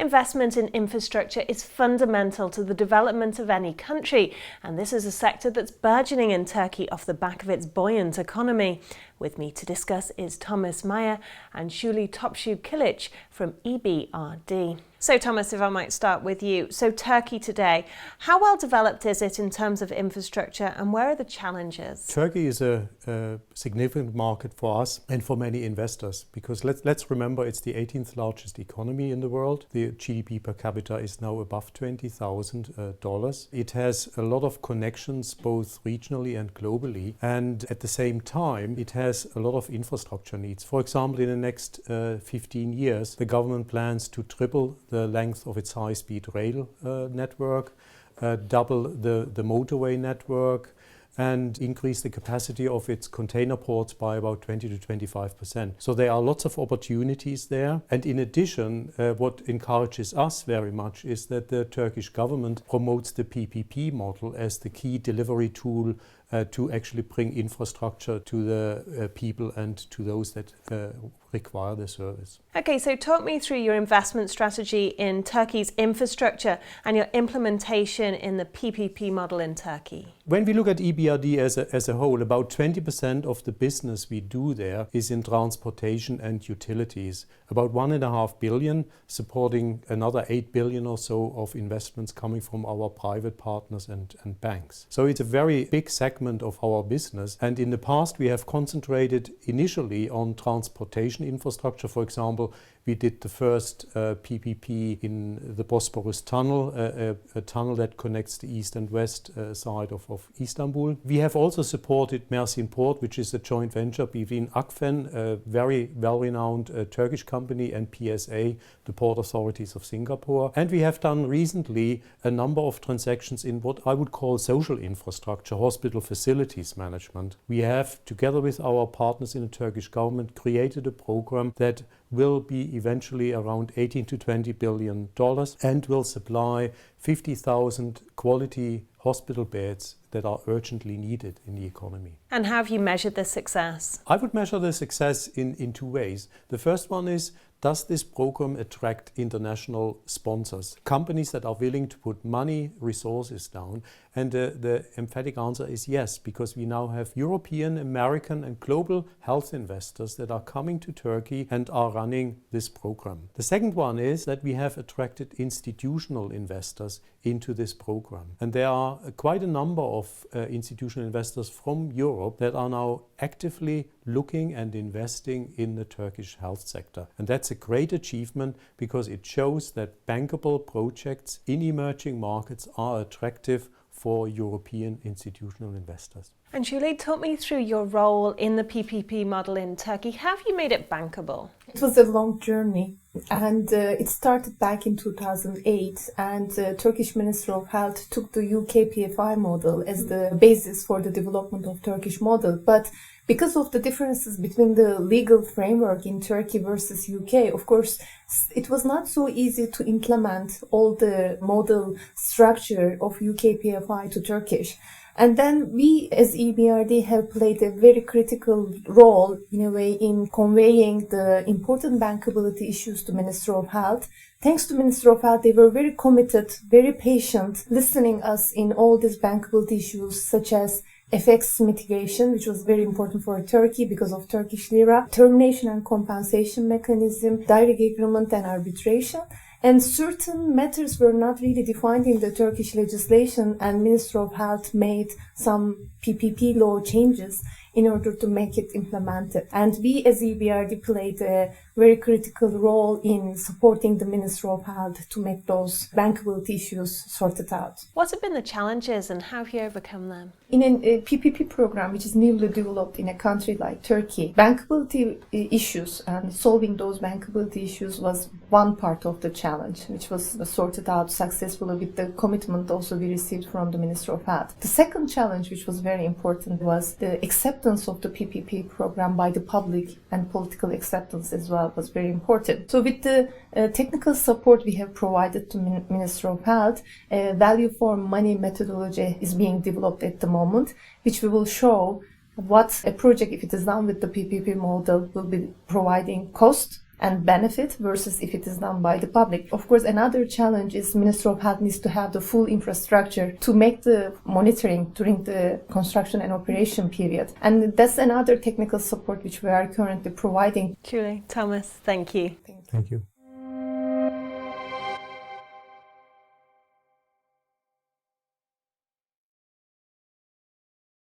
Investment in infrastructure is fundamental to the development of any country, and this is a sector that's burgeoning in Turkey off the back of its buoyant economy. With me to discuss is Maier and Şule Topçu Kılıç from EBRD. So Thomas, if I might start with you. So Turkey today, how well developed is it in terms of infrastructure and where are the challenges? Turkey is a significant market for us and for many investors because let's remember it's the 18th largest economy in the world. The GDP per capita is now above $20,000. It has a lot of connections both regionally and globally, and at the same time it has a lot of infrastructure needs. For example, in the next 15 years the government plans to triple the length of its high-speed rail network, double the motorway network, and increase the capacity of its container ports by about 20 to 25%. So there are lots of opportunities there. And in addition, what encourages us very much is that the Turkish government promotes the PPP model as the key delivery tool to actually bring infrastructure to the people and to those that require the service. Okay, so talk me through your investment strategy in Turkey's infrastructure and your implementation in the PPP model in Turkey. When we look at EBRD as a whole, about 20% of the business we do there is in transportation and utilities. About 1.5 billion, supporting another 8 billion or so of investments coming from our private partners and banks. So it's a very big segment of our business. And in the past, we have concentrated initially on transportation infrastructure. For example, we did the first PPP in the Bosporus tunnel, a tunnel that connects the east and west side of Istanbul. We have also supported Mersin Port, which is a joint venture between Akfen, a very well-renowned Turkish company, and PSA, the port authorities of Singapore. And we have done recently a number of transactions in what I would call social infrastructure, hospital facilities management. We have, together with our partners in the Turkish government, created a program that will be eventually around $18 to $20 billion and will supply 50,000 quality hospital beds that are urgently needed in the economy. And how have you measured the success? I would measure the success in two ways. The first one is, does this program attract international sponsors, companies that are willing to put money, resources down? And the emphatic answer is yes, because we now have European, American and global health investors that are coming to Turkey and are running this program. The second one is that we have attracted institutional investors into this program. And there are quite a number of institutional investors from Europe that are now actively looking and investing in the Turkish health sector. And that's a great achievement because it shows that bankable projects in emerging markets are attractive for European institutional investors. And Şule, talk me through your role in the PPP model in Turkey. How have you made it bankable? It was a long journey, and it started back in 2008, and the Turkish Ministry of Health took the UK PFI model as the basis for the development of Turkish model. But because of the differences between the legal framework in Turkey versus UK, of course, it was not so easy to implement all the model structure of UK PFI to Turkish. And then we as EBRD have played a very critical role in a way in conveying the important bankability issues to Ministry of Health. Thanks to Ministry of Health, they were very committed, very patient, listening us in all these bankability issues such as FX mitigation, which was very important for Turkey because of Turkish lira, termination and compensation mechanism, direct agreement and arbitration. And certain matters were not really defined in the Turkish legislation, and Ministry of Health made some PPP law changes in order to make it implemented. And we as EBRD played a very critical role in supporting the Ministry of Health to make those bankability issues sorted out. What have been the challenges and how have you overcome them? In a PPP program, which is newly developed in a country like Turkey, bankability issues and solving those bankability issues was one part of the challenge, which was sorted out successfully with the commitment also we received from the Ministry of Health. The second challenge, which was very important, was the acceptance of the PPP program by the public, and political acceptance as well was very important. So with the technical support we have provided to Ministry of Health, value for money methodology is being developed at the moment, which we will show what a project, if it is done with the PPP model, will be providing cost and benefit versus if it is done by the public. Of course, another challenge is Ministry of Health needs to have the full infrastructure to make the monitoring during the construction and operation period. And that's another technical support which we are currently providing. Şule, Thomas, thank you. Thank you.